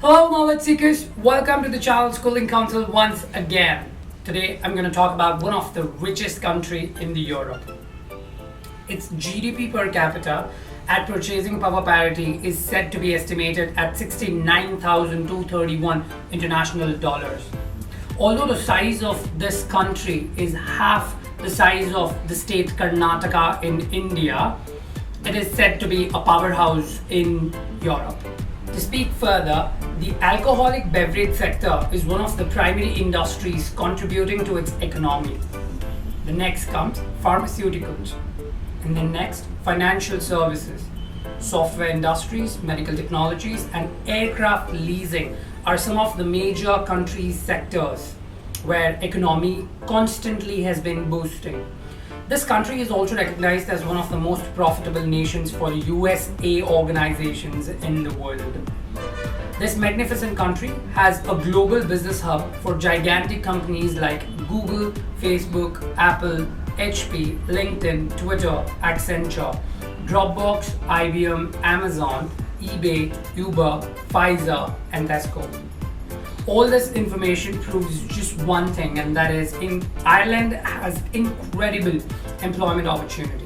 Hello, knowledge seekers. Welcome to the Child Schooling Council once again. Today, I'm going to talk about one of the richest country in the Europe. Its GDP per capita at purchasing power parity is said to be estimated at 69,231 international dollars. Although the size of this country is half the size of the state Karnataka in India, it is said to be a powerhouse in Europe. To speak further, the alcoholic beverage sector is one of the primary industries contributing to its economy. The next comes pharmaceuticals, and then next financial services. Software industries, medical technologies, and aircraft leasing are some of the major countries' sectors where economy constantly has been boosting. This country is also recognized as one of the most profitable nations for USA organizations in the world. This magnificent country has a global business hub for gigantic companies like Google, Facebook, Apple, HP, LinkedIn, Twitter, Accenture, Dropbox, IBM, Amazon, eBay, Uber, Pfizer, and Tesco. All this information proves just one thing, and that is Ireland has incredible employment opportunities.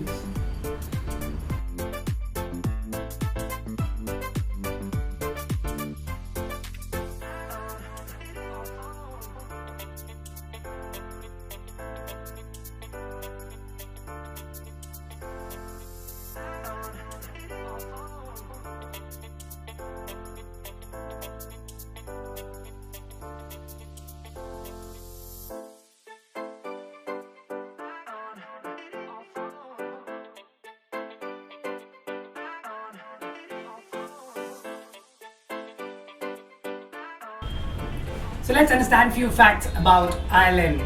So let's understand few facts about Ireland.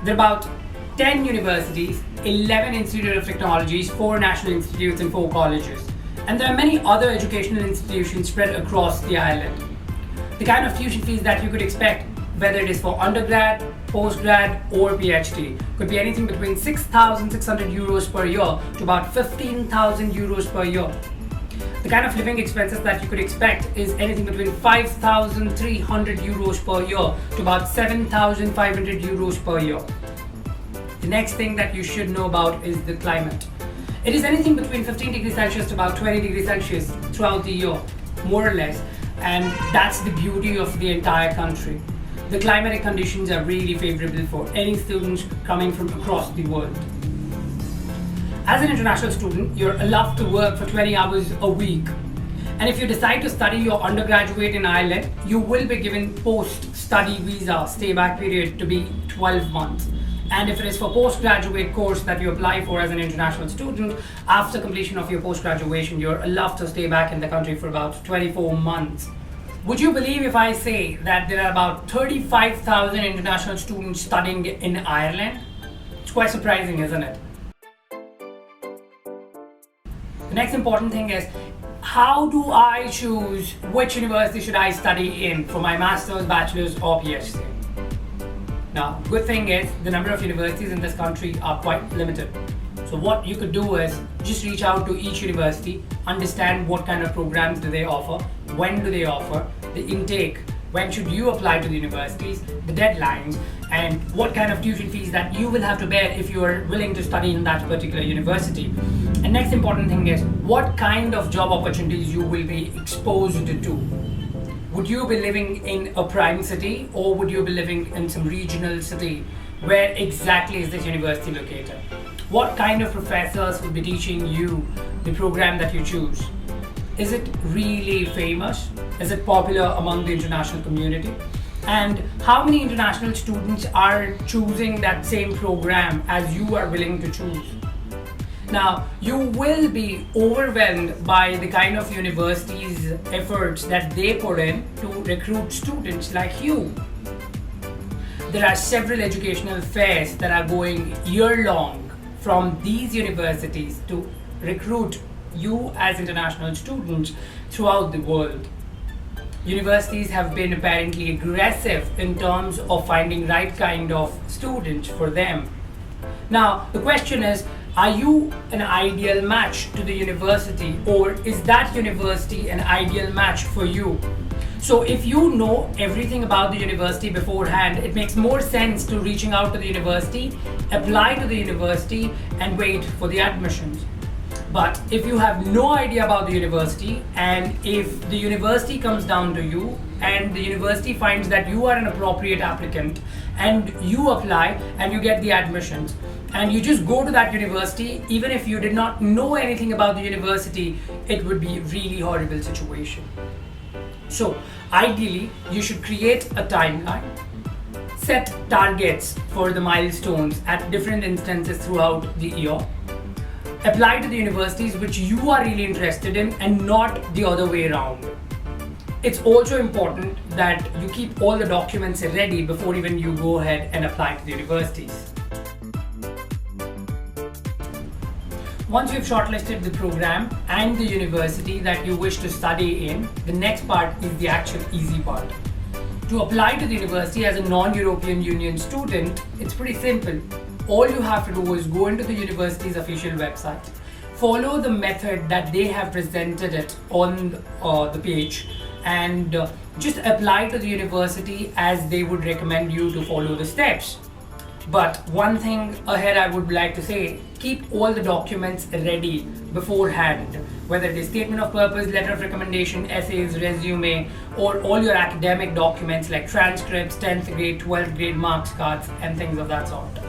There are about 10 universities, 11 institutes of technologies, 4 national institutes and 4 colleges. And there are many other educational institutions spread across the island. The kind of tuition fees that you could expect, whether it is for undergrad, postgrad or PhD, could be anything between 6,600 euros per year to about 15,000 euros per year. The kind of living expenses that you could expect is anything between 5,300 euros per year to about 7,500 euros per year. The next thing that you should know about is the climate. It is anything between 15 degrees Celsius to about 20 degrees Celsius throughout the year, more or less, and that's the beauty of the entire country. The climatic conditions are really favorable for any students coming from across the world. As an international student, you're allowed to work for 20 hours a week. And if you decide to study your undergraduate in Ireland, you will be given post-study visa stay-back period to be 12 months. And if it is for postgraduate course that you apply for as an international student, after completion of your post-graduation, you're allowed to stay back in the country for about 24 months. Would you believe if I say that there are about 35,000 international students studying in Ireland? It's quite surprising, isn't it? The next important thing is, how do I choose which university should I study in for my master's, bachelor's or PhD? Now, good thing is the number of universities in this country are quite limited. So what you could do is just reach out to each university, understand what kind of programs do they offer, when do they offer, the intake, when should you apply to the universities, the deadlines, and what kind of tuition fees that you will have to bear if you are willing to study in that particular university. And next important thing is what kind of job opportunities you will be exposed to. Would you be living in a prime city or would you be living in some regional city? Where exactly is this university located? What kind of professors will be teaching you the program that you choose? Is it really famous? Is it popular among the international community? And how many international students are choosing that same program as you are willing to choose? Now, you will be overwhelmed by the kind of universities' efforts that they put in to recruit students like you. There are several educational fairs that are going year-long from these universities to recruit you as international students throughout the world. Universities have been apparently aggressive in terms of finding right kind of students for them. Now, the question is, are you an ideal match to the university, or is that university an ideal match for you? So if you know everything about the university beforehand, it makes more sense to reaching out to the university, apply to the university, and wait for the admissions. But if you have no idea about the university, and if the university comes down to you and the university finds that you are an appropriate applicant and you apply and you get the admissions and you just go to that university, even if you did not know anything about the university, it would be a really horrible situation. So ideally, you should create a timeline, set targets for the milestones at different instances throughout the year, apply to the universities which you are really interested in and not the other way around. It's also important that you keep all the documents ready before even you go ahead and apply to the universities. Once you've shortlisted the program and the university that you wish to study in, the next part is the actual easy part. To apply to the university as a non-European Union student, it's pretty simple. All you have to do is go into the university's official website, follow the method that they have presented it on the page, and just apply to the university as they would recommend you to follow the steps. But one thing ahead I would like to say, keep all the documents ready beforehand, whether it is statement of purpose, letter of recommendation, essays, resume, or all your academic documents like transcripts, 10th grade, 12th grade marks cards, and things of that sort.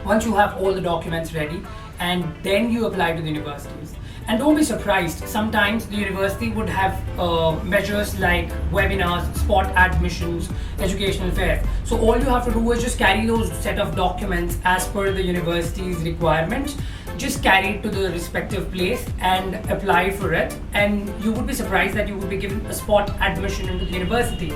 Once you have all the documents ready, and then you apply to the universities. And don't be surprised, sometimes the university would have measures like webinars, spot admissions, educational fairs. So all you have to do is just carry those set of documents as per the university's requirements. Just carry it to the respective place and apply for it. And you would be surprised that you would be given a spot admission into the university.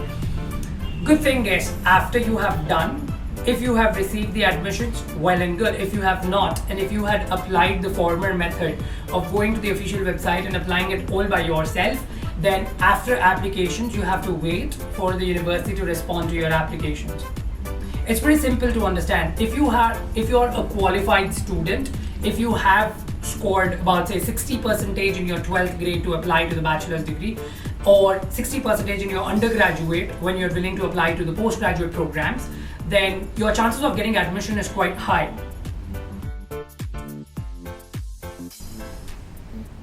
Good thing is, after you have done, if you have received the admissions, well and good. If you have not, and if you had applied the former method of going to the official website and applying it all by yourself, then after applications, you have to wait for the university to respond to your applications. It's pretty simple to understand. If you are a qualified student, if you have scored about say 60% in your 12th grade to apply to the bachelor's degree, or 60% in your undergraduate when you're willing to apply to the postgraduate programs, then your chances of getting admission is quite high.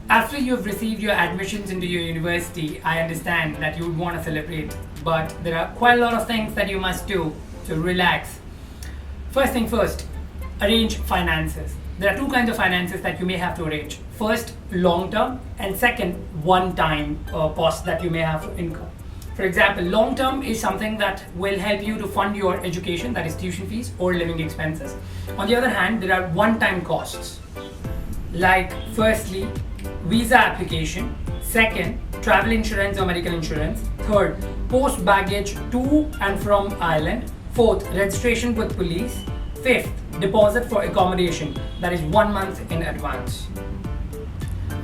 After you've received your admissions into your university, I understand that you would want to celebrate, but there are quite a lot of things that you must do to relax. First thing first, arrange finances. There are two kinds of finances that you may have to arrange. First, long-term, and second, one-time cost that you may have to incur. For example, long-term is something that will help you to fund your education, that is tuition fees or living expenses. On the other hand, there are one-time costs, like firstly, visa application, second, travel insurance or medical insurance, third, post baggage to and from Ireland, fourth, registration with police, fifth, deposit for accommodation, that is 1 month in advance.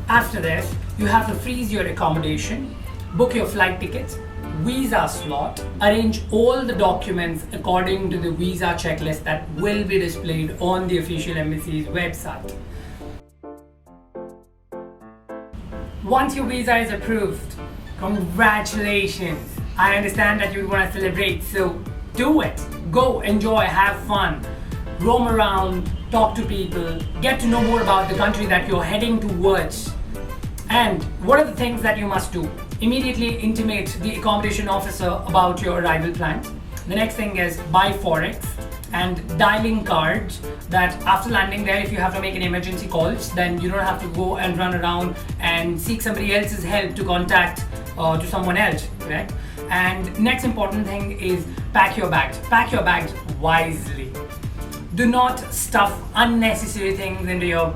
After this, you have to freeze your accommodation, book your flight tickets, visa slot, arrange all the documents according to the visa checklist that will be displayed on the official embassy's website. Once your visa is approved, congratulations! I understand that you want to celebrate, so do it. Go, enjoy, have fun, roam around, talk to people, get to know more about the country that you're heading towards. And what are the things that you must do? Immediately intimate the accommodation officer about your arrival plans. The next thing is buy forex and dialing cards, that after landing there, if you have to make an emergency calls, then you don't have to go and run around and seek somebody else's help to contact to someone else, correct? And next important thing is pack your bags. Pack your bags wisely. Do not stuff unnecessary things into your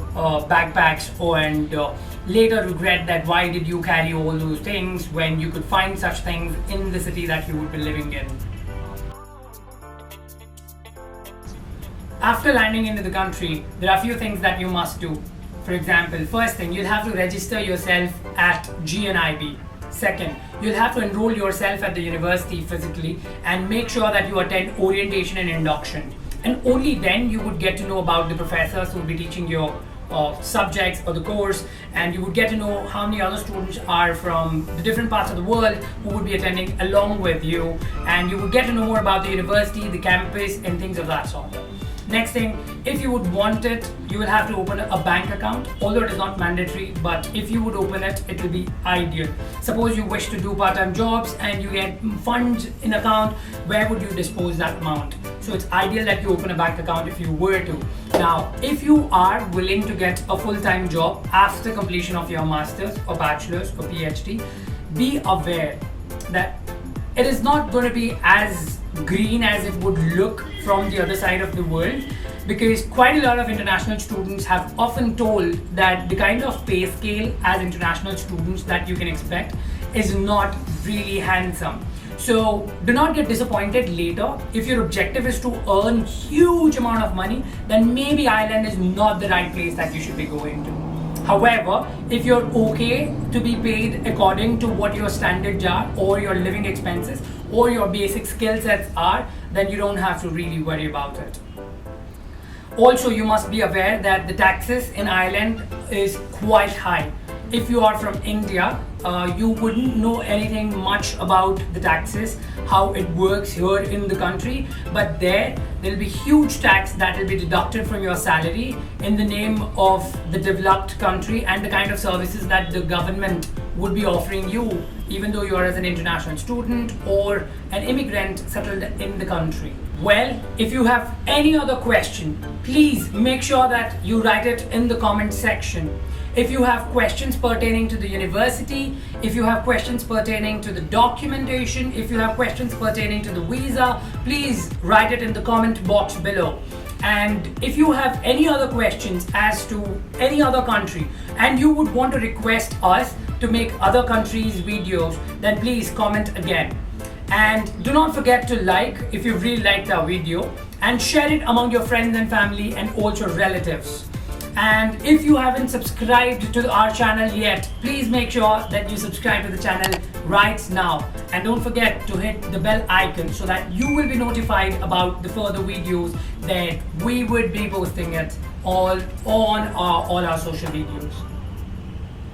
backpacks and later regret that why did you carry all those things when you could find such things in the city that you would be living in. After landing into the country, there are a few things that you must do. For example, first thing, you'll have to register yourself at GNIB. Second, you'll have to enroll yourself at the university physically and make sure that you attend orientation and induction. And only then you would get to know about the professors who will be teaching your subjects or the course, and you would get to know how many other students are from the different parts of the world who would be attending along with you, and you would get to know more about the university, the campus, and things of that sort. Next thing, if you would want it, you will have to open a bank account, although it is not mandatory, but if you would open it, it will be ideal. Suppose you wish to do part-time jobs and you get funds in account, where would you dispose that amount? So it's ideal that you open a bank account if you were to. Now, if you are willing to get a full-time job after completion of your master's or bachelor's or PhD, be aware that it is not going to be as green as it would look from the other side of the world, because quite a lot of international students have often told that the kind of pay scale as international students that you can expect is not really handsome. So do not get disappointed later. If your objective is to earn huge amount of money, then maybe Ireland is not the right place that you should be going to. However, if you're okay to be paid according to what your standards are or your living expenses or your basic skill sets are, then you don't have to really worry about it. Also, you must be aware that the taxes in Ireland is quite high. If you are from India, you wouldn't know anything much about the taxes, how it works here in the country, but there'll be huge tax that will be deducted from your salary in the name of the developed country and the kind of services that the government would be offering you, even though you are as an international student or an immigrant settled in the country. Well, if you have any other question, please make sure that you write it in the comment section. If you have questions pertaining to the university, if you have questions pertaining to the documentation, if you have questions pertaining to the visa, please write it in the comment box below. And if you have any other questions as to any other country and you would want to request us to make other countries' videos, then please comment again. And do not forget to like if you really liked our video, and share it among your friends and family and also relatives. And if you haven't subscribed to our channel yet, please make sure that you subscribe to the channel right now. And don't forget to hit the bell icon so that you will be notified about the further videos that we would be posting it all on all our social videos.